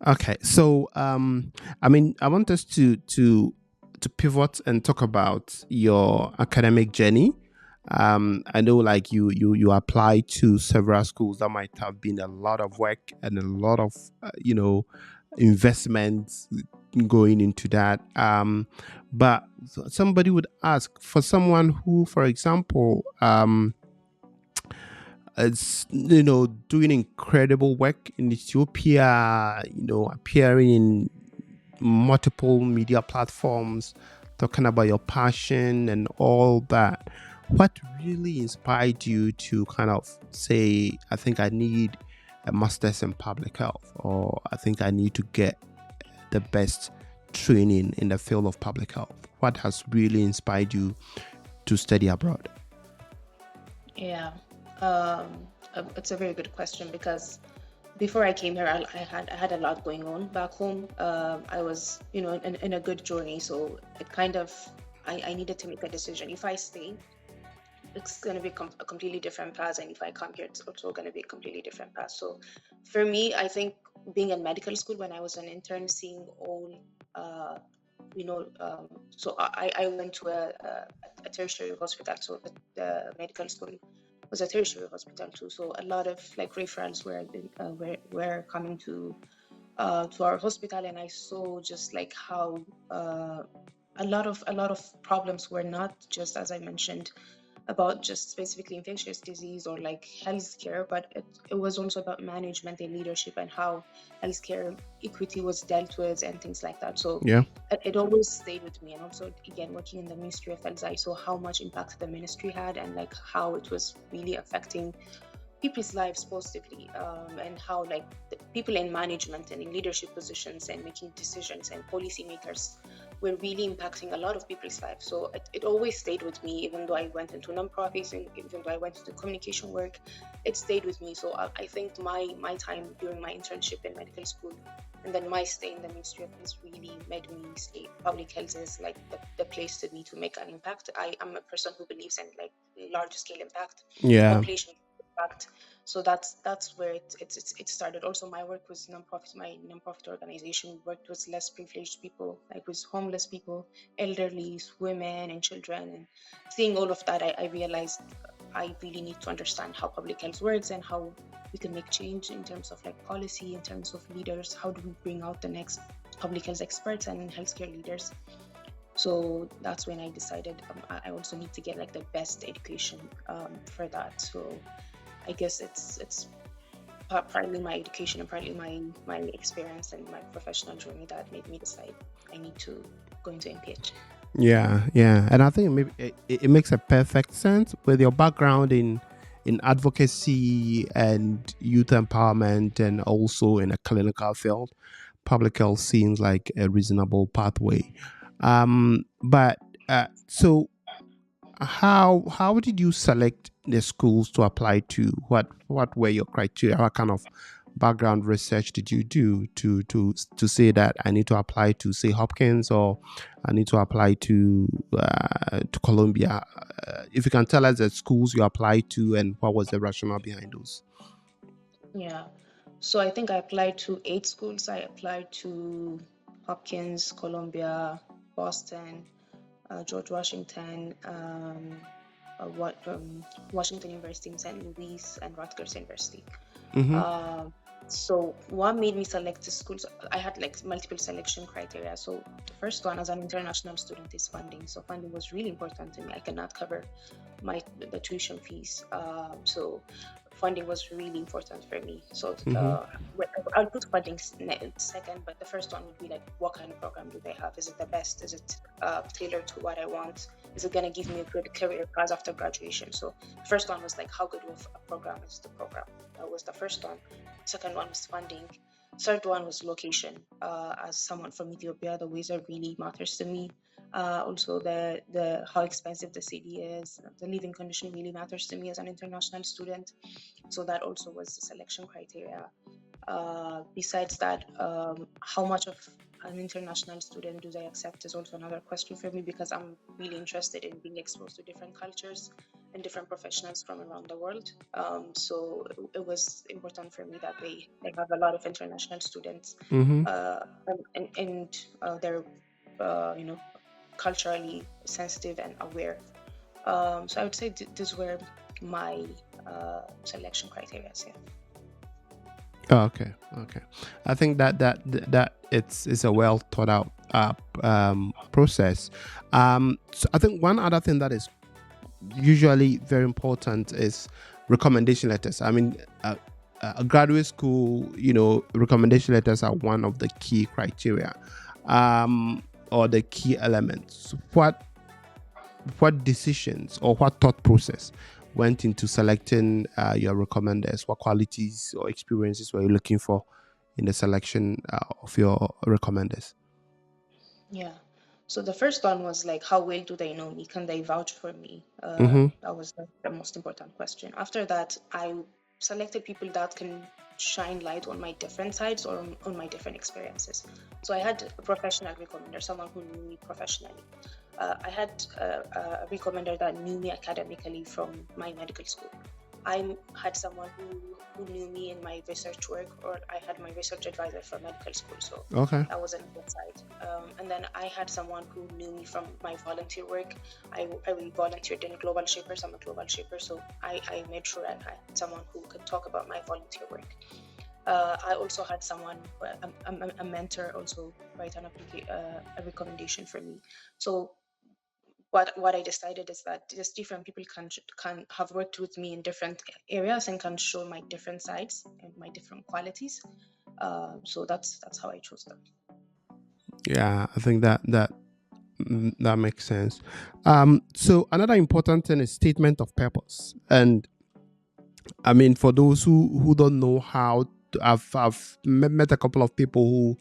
Okay, so I mean, I want us to pivot and talk about your academic journey. I know, like you apply to several schools. That might have been a lot of work and a lot of investments going into that. But somebody would ask for someone who, for example, is doing incredible work in Ethiopia, appearing in multiple media platforms, talking about your passion and all that. What really inspired you to kind of say, I think I need a master's in public health, or I think I need to get the best training in the field of public health? What has really inspired you to study abroad? Yeah, it's a very good question because before I came here, I had a lot going on back home. I was, in a good journey, so it kind of I needed to make a decision. If I stay, it's going to be a completely different path, and if I come here, it's also going to be a completely different path. So, for me, I think being in medical school when I was an intern, seeing all, uh, so I went to a tertiary hospital, so the medical school was a tertiary hospital too. So a lot of like referrals were coming to our hospital, and I saw just like how a lot of problems were not just, as I mentioned, about just specifically infectious disease or like healthcare, but it was also about management and leadership and how healthcare equity was dealt with and things like that. So Yeah. it always stayed with me. And also, again, working in the Ministry of Health, I saw how much impact the ministry had and like how it was really affecting people's lives positively, and how like the people in management and in leadership positions and making decisions and policymakers were really impacting a lot of people's lives. So it always stayed with me, even though I went into nonprofits and even though I went into communication work, it stayed with me. So I think my time during my internship in medical school and then my stay in the Ministry of Health really made me say public health is like the place to be to make an impact. I am a person who believes in like large scale impact, Yeah. population impact. So that's where it started. Also, my work was nonprofit. My nonprofit organization worked with less privileged people, like with homeless people, elderly, women, and children. And seeing all of that, I realized I really need to understand how public health works and how we can make change in terms of like policy, in terms of leaders. How do we bring out the next public health experts and healthcare leaders? So that's when I decided I also need to get like the best education for that. So I guess it's partly my education and partly my experience and my professional journey that made me decide I need to go into MPH. Yeah, yeah, and I think maybe it makes a perfect sense with your background in advocacy and youth empowerment, and also in a clinical field. Public health seems like a reasonable pathway. But so how did you select the schools to apply to? What were your criteria? What kind of background research did you do to say that I need to apply to, say, Hopkins, or I need to apply to Columbia? If you can tell us the schools you applied to and what was the rationale behind those. Yeah. So I think I applied to 8 schools. I applied to Hopkins, Columbia, Boston, George Washington, Washington University in St. Louis, and Rutgers University. Mm-hmm. Uh, so what made me select the schools? I had like multiple selection criteria. So the first one, as an international student, is funding. So funding was really important to me. I cannot cover the tuition fees. So funding was really important for me. So Mm-hmm. I'll put funding second, but the first one would be like, what kind of program do they have? Is it the best? Is it tailored to what I want? Is it going to give me a good career path after graduation? So the first one was like, how good of a program is the program? That was the first one. Second one was funding. Third one was location. As someone from Ethiopia, the weather really matters to me. Also, the how expensive the city is, the living condition really matters to me as an international student. So that also was the selection criteria. Besides that, how much of an international student do they accept is also another question for me, because I'm really interested in being exposed to different cultures and different professionals from around the world. So it was important for me that they have a lot of international students, Mm-hmm. and they're culturally sensitive and aware. So I would say these were my selection criteria. Yeah. Oh, okay, okay. I think that it's a well thought out process. So I think one other thing that is usually very important is recommendation letters. I mean, a graduate school, recommendation letters are one of the key criteria, or the key elements. What decisions or what thought process went into selecting your recommenders? What qualities or experiences were you looking for in the selection of your recommenders? Yeah. So the first one was like, how well do they know me? Can they vouch for me? Mm-hmm. That was the most important question. After that, I selected people that can shine light on my different sides or on my different experiences. So I had a professional recommender, someone who knew me professionally. I had a recommender that knew me academically from my medical school. I had someone who knew me in my research work, or I had my research advisor from medical school, so Okay. that was an good side. And then I had someone who knew me from my volunteer work. I volunteered in Global Shapers. I'm a Global Shaper, so I made sure I had someone who could talk about my volunteer work. I also had someone, a mentor, also write a recommendation for me. So what I decided is that just different people can have worked with me in different areas and can show my different sides and my different qualities. So that's how I chose them. Yeah, I think that makes sense. So another important thing is statement of purpose. And I mean, for those who don't know how to, I've met a couple of people who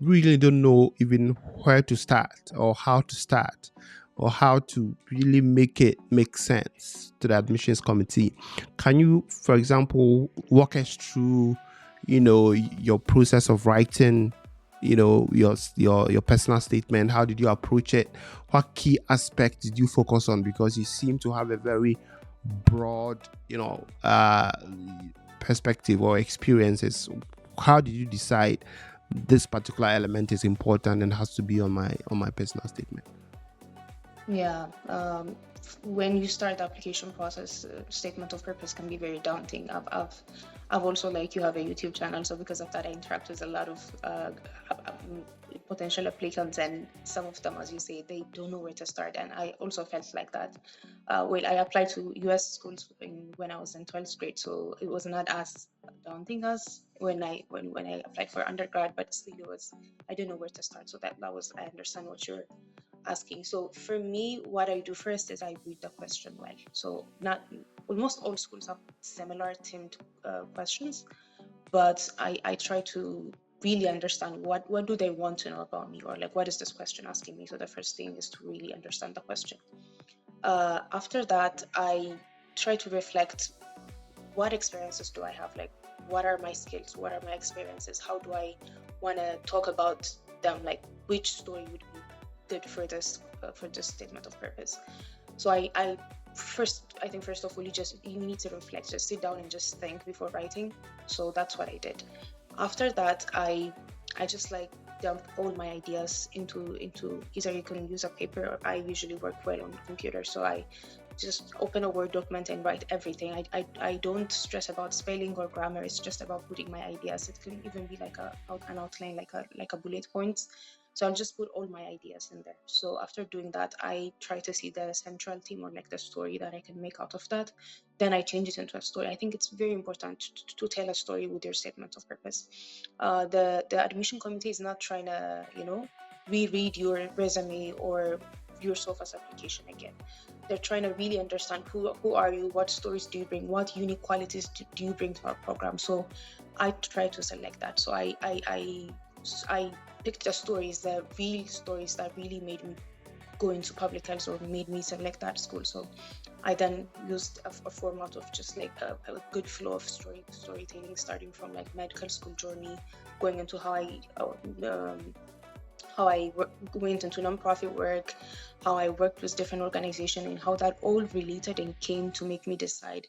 really don't know even where to start or how to start or how to really make it make sense to the admissions committee. Can you, for example, walk us through, your process of writing, your personal statement? How did you approach it? What key aspects did you focus on? Because you seem to have a very broad, perspective or experiences. How did you decide this particular element is important and has to be on my personal statement? Yeah. When you start the application process, statement of purpose can be very daunting. I've also, like, you have a YouTube channel, so because of that, I interact with a lot of potential applicants, and some of them, as you say, they don't know where to start. And I also felt like that. Well, I applied to US schools when I was in 12th grade, so it was not as daunting as when I applied for undergrad, but still it was, I didn't know where to start. So that was, I understand what you're asking. So for me, what I do first is I read the question well. So not almost all schools have similar themed questions, but I try to really understand what do they want to know about me, or like, what is this question asking me. So the first thing is to really understand the question. After that, I try to reflect, what experiences do I have, like what are my skills, what are my experiences, how do I want to talk about them, like which story would be good for this statement of purpose. So I think first of all, you need to reflect, just sit down and just think before writing. So that's what I did. After that, I just like dump all my ideas into either you can use a paper, or I usually work well on computer, so I just open a Word document and write everything. I don't stress about spelling or grammar. It's just about putting my ideas. It can even be like an outline, like a bullet points. So I'll just put all my ideas in there. So after doing that, I try to see the central theme, or like the story that I can make out of that. Then I change it into a story. I think it's very important to tell a story with your statement of purpose. The admission committee is not trying to reread your resume or your SOFA's application again. They're trying to really understand who are you, what stories do you bring, what unique qualities do you bring to our program. So I try to select that. So I picked the real stories that really made me go into public health or made me select that school. So I then used a format of just like a good flow of storytelling, starting from like medical school journey, going into how how I went into nonprofit work, how I worked with different organizations, and how that all related and came to make me decide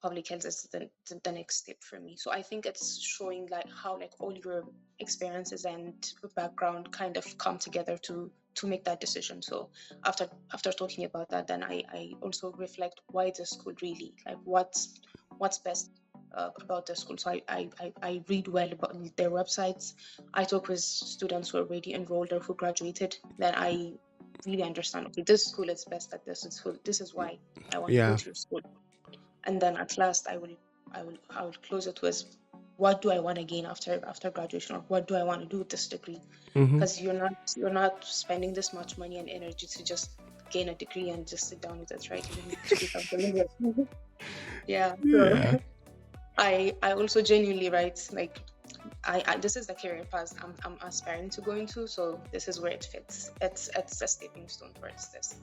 public health is the next step for me. So I think it's showing like how like all your experiences and background kind of come together to make that decision. So after talking about that, then I also reflect why the school really, like what's best about the school. So I read well about their websites. I talk with students who are already enrolled or who graduated. Then I really understand, okay, this school is best at this. This is why I want to go Yeah. to your school. And then at last I will close it with, what do I want to gain after graduation, or what do I want to do with this degree? Mm-hmm. Because you're not spending this much money and energy to just gain a degree and just sit down with it, right? You need to become familiar. Yeah. So Yeah. I also genuinely, right, like I this is the career path I'm aspiring to go into, so this is where it fits. It's a stepping stone towards this.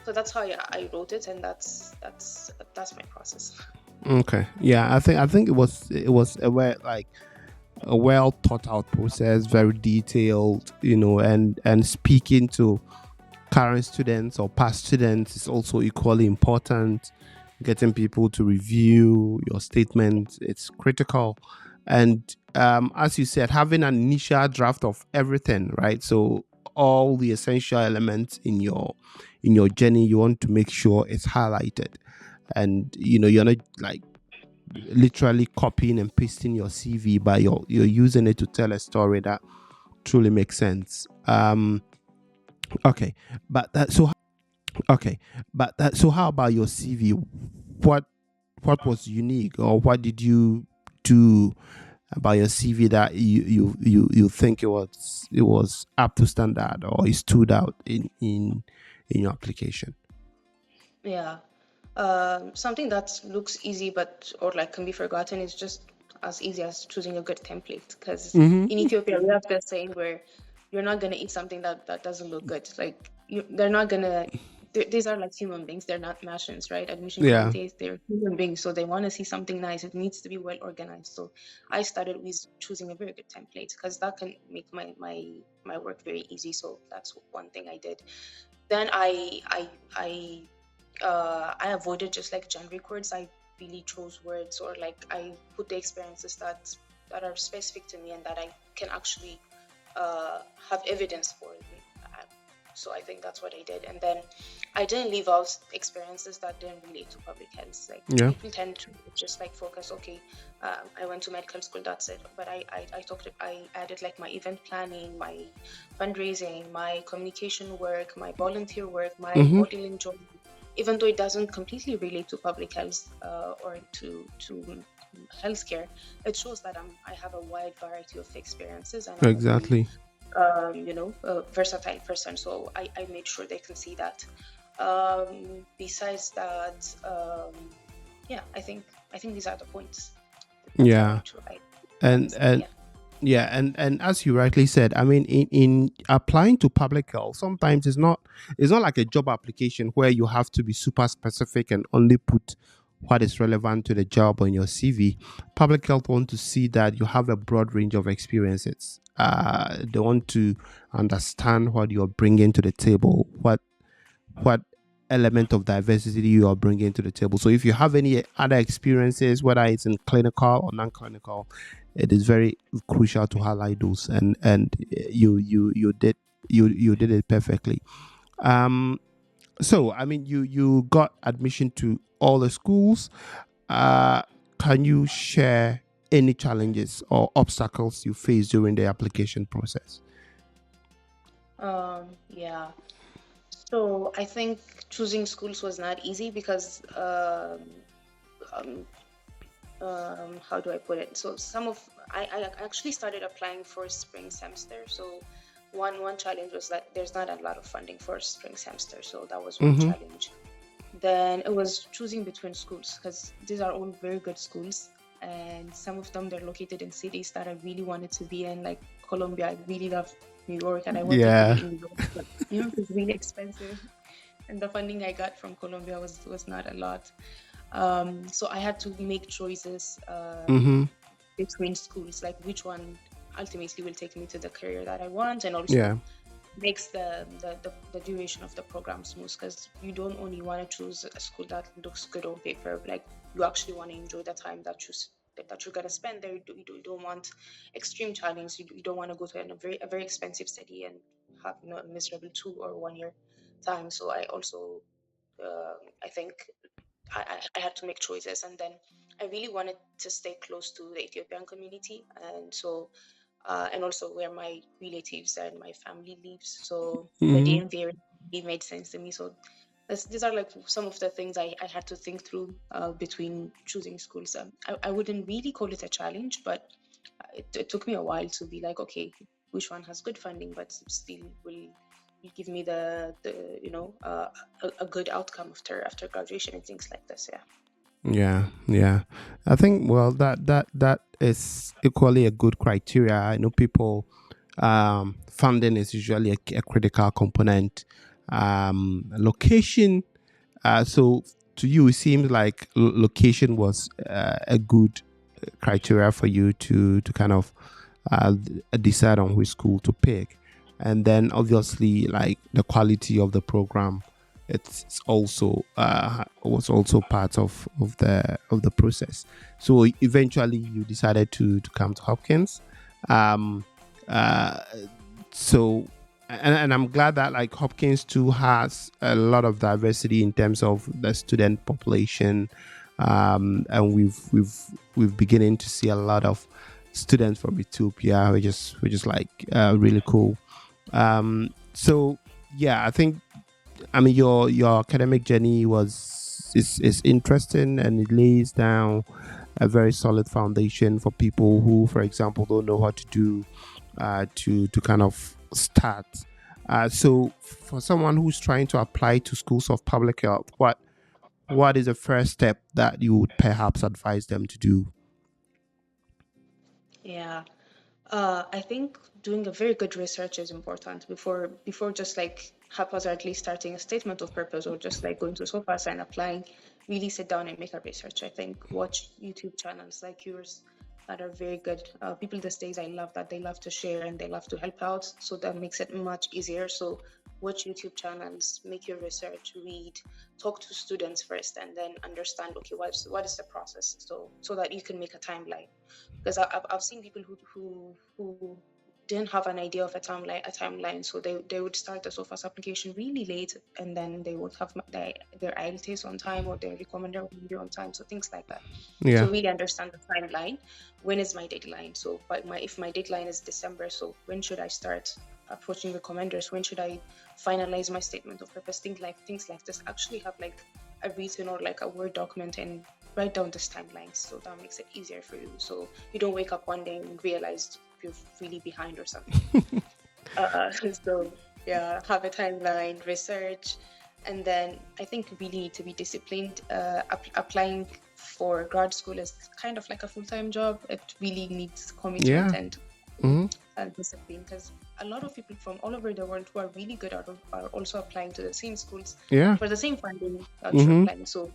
So that's how I wrote it, and that's my process. Okay. Yeah. I think it was a well thought out process, very detailed, and speaking to current students or past students is also equally important. Getting people to review your statement, it's critical. And as you said, having an initial draft of everything, right? So all the essential elements in your journey, you want to make sure it's highlighted. And you're not like literally copying and pasting your CV, but you're using it to tell a story that truly makes sense. Okay, but that so okay, but that so how about your CV? What what was unique, or what did you do about your CV that you think it was up to standard, or it stood out in your application? Yeah. Something that looks easy but or like can be forgotten is just as easy as choosing a good template. Because in Mm-hmm. Ethiopia we have this saying where you're not gonna eat something that doesn't look good. Like they're not gonna. These are like human beings. They're not machines, right? Admission Yeah. committees. They're human beings, so they want to see something nice. It needs to be well organized. So I started with choosing a very good template because that can make my work very easy. So that's one thing I did. Then I avoided just like generic words. I really chose words, or like I put the experiences that are specific to me and that I can actually have evidence for it. Uh, So I think that's what I did. And then I didn't leave out experiences that didn't relate to public health. Like Yeah. people tend to just like focus, okay, I went to medical school, that's it. But I added like my event planning, my fundraising, my communication work, my volunteer work, my Mm-hmm. modeling job, even though it doesn't completely relate to public health or to healthcare. It shows that I have a wide variety of experiences, and I'm a very Exactly. versatile person. So I made sure they can see that. Besides that, yeah, I think these are the points. That's how Yeah. I done my and CV. and Yeah. yeah, and as you rightly said, I mean, in applying to public health, sometimes it's not like a job application where you have to be super specific and only put what is relevant to the job on your CV. Public health want to see that you have a broad range of experiences. They want to understand what you're bringing to the table, what element of diversity you are bringing to the table. So if you have any other experiences, whether it's in clinical or non-clinical, it is very crucial to highlight those. And you did it perfectly. Um, so I mean, you got admission to all the schools. Uh, can you share any challenges or obstacles you faced during the application process? Yeah. So I think choosing schools was not easy because um, how do I put it? So I actually started applying for spring semester. So one challenge was that there's not a lot of funding for spring semester. So that was one Mm-hmm. challenge. Then it was choosing between schools because these are all very good schools, and some of them they're located in cities that I really wanted to be in, like Colombia. I really love New York, and I wanted to Yeah. be in New York, but New York is really expensive, and the funding I got from Colombia was not a lot. So I had to make choices Mm-hmm. between schools, like which one ultimately will take me to the career that I want, and also Yeah. makes the duration of the program smooth, because you don't only want to choose a school that looks good on paper. Like, you actually want to enjoy the time that you're gonna spend there. You don't want extreme challenge. You don't want to go to a very expensive city and have, a miserable 2 or 1 year time. So I also, I think I had to make choices, and then I really wanted to stay close to the Ethiopian community, and so and also where my relatives and my family lives. So the Hmm. DMV really made sense to me. So these are like some of the things I had to think through between choosing schools. I wouldn't really call it a challenge, but it took me a while to be like, okay, which one has good funding, but still will give me a good outcome after graduation and things like this. Yeah. Yeah, yeah. I think, well, that is equally a good criteria. I know people, funding is usually a critical component. Location. So to you, it seems like location was a good criteria for you to kind of decide on which school to pick, and then obviously like the quality of the program, it's also was also part of the process. So eventually you decided to come to Hopkins. um uh so and I'm glad that like Hopkins too has a lot of diversity in terms of the student population. And we've beginning to see a lot of students from Ethiopia, which is like really cool. So yeah, I think, I mean, your academic journey is interesting, and it lays down a very solid foundation for people who, for example, don't know what to do to kind of start. So for someone who's trying to apply to schools of public health, what is the first step that you would perhaps advise them to do? Yeah. I think doing a very good research is important before just like haphazardly starting a statement of purpose or just like going to SOFAS and applying. Really sit down and make a research. I think watch YouTube channels like yours that are very good. People these days, I love that they love to share and they love to help out, so that makes it much easier. So watch YouTube channels, make your research, read, talk to students first, and then understand, okay, what is the process, so that you can make a timeline. Because I've seen people who didn't have an idea of a timeline, so they would start the SOFAS application really late, and then they would have their IELTS on time or their recommender video on time, so things like that. Yeah, So really understand the timeline. When is my deadline? So if my deadline is December, so when should I start approaching recommenders? When should I finalize my statement of purpose? Things like this. Actually have like a written or like a Word document and write down these timelines, so that makes it easier for you. So you don't wake up one day and realize you're really behind or something. So yeah, have a timeline, research, and then I think we really need to be disciplined. Applying for grad school is kind of like a full-time job. It really needs commitment yeah, hmm, and discipline, because a lot of people from all over the world who are really good are also applying to the same schools yeah, for the same funding that you're hmm, applying. So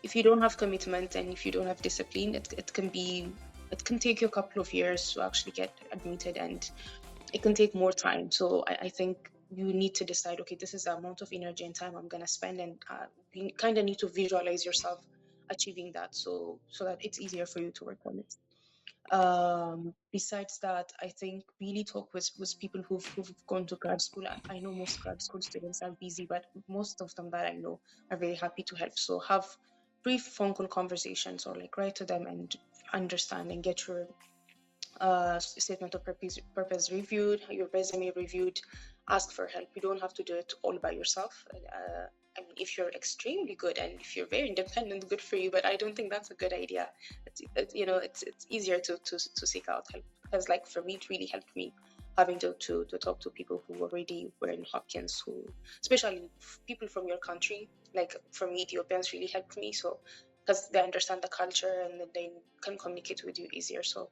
if you don't have commitment and if you don't have discipline, it can take you a couple of years to actually get admitted, and it can take more time. So I think you need to decide, okay, this is the amount of energy and time I'm going to spend, and you kind of need to visualize yourself achieving that, so that it's easier for you to work on it. Besides that, I think really talk with people who've gone to grad school. I know most grad school students are busy, but most of them that I know are very happy to help. So have brief phone call conversations, or like write to them and understand and get your statement of purpose reviewed, your resume reviewed. Ask for help. You don't have to do it all by yourself. I mean, if you're extremely good and if you're very independent, good for you. But I don't think that's a good idea. It's easier to seek out help, because, like, for me, it really helped me having to talk to people who already were in Hopkins, who, especially people from your country. Like for me, Ethiopians really helped me. So because they understand the culture and then they can communicate with you easier. So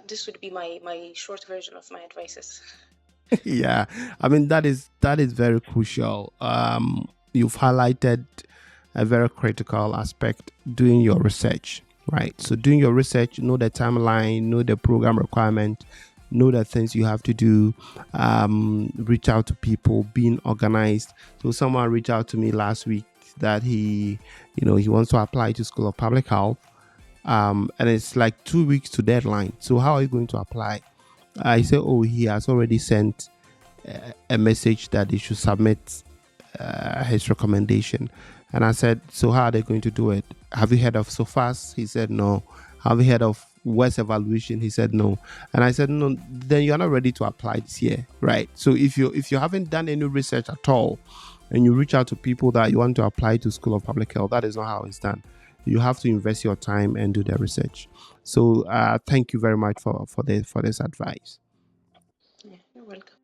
this would be my short version of my advices. yeah. I mean, that is very crucial. You've highlighted a very critical aspect: doing your research, right? So doing your research, know the timeline, know the program requirement, know the things you have to do, reach out to people, being organized. So someone reached out to me last week that he wants to apply to School of Public Health, and it's like 2 weeks to deadline. So how are you going to apply? I said, oh, he has already sent a message that they should submit his recommendation. And I said, so how are they going to do it? Have you heard of SOFAS? He said, no. Have you heard of West Evaluation? He said, no. And I said, no, then you're not ready to apply this year, right? So if you haven't done any research at all, and you reach out to people that you want to apply to School of Public Health, that is not how it's done. You have to invest your time and do the research. So thank you very much for this advice.